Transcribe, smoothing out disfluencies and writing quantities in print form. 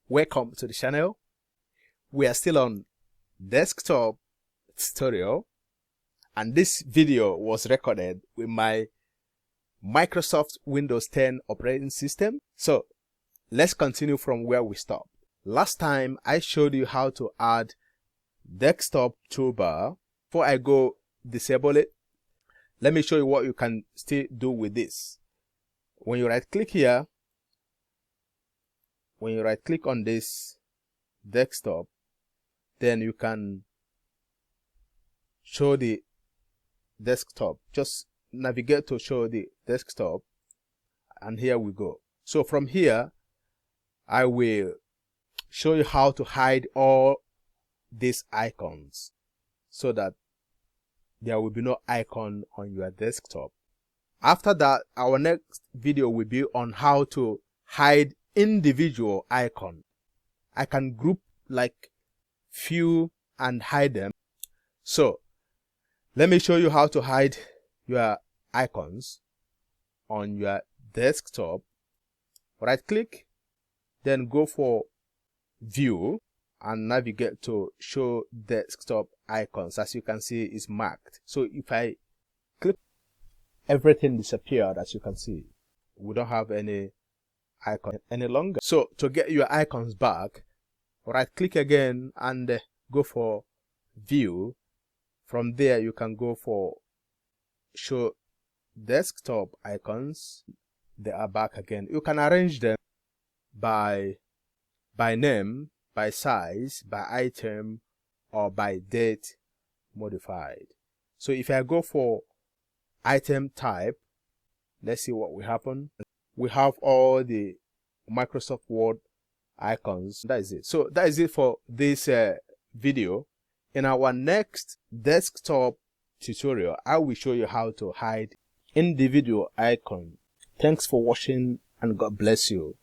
Welcome to the channel. We are still on desktop tutorial, and this video was recorded with my Microsoft Windows 10 operating system. So let's continue from where we stopped. Last time I showed you how to add desktop toolbar. Before I go disable it, let me show you what you can still do with this. When you right click here, when you right click on this desktop, then you can show the desktop. Just navigate to show the desktop, and here we go. So from here I will show you how to hide all these icons so that there will be no icon on your desktop. After that, our next video will be on how to hide individual icon. I can group like few and hide them. So let me show you how to hide your icons on your desktop. Right click, then go for view and navigate to show desktop icons. As you can see, it's marked. So if I click, everything disappeared. As you can see, we don't have any icon any longer. So to get your icons back, right click again and go for view. From there you can go for show desktop icons. They are back again. You can arrange them by name, by size, by item, or by date modified. So if I go for item type, let's see what will happen. We have all the Microsoft Word icons. That is it. So that is it for this video. In our next desktop tutorial, I will show you how to hide individual icons. Thanks for watching, and God bless you.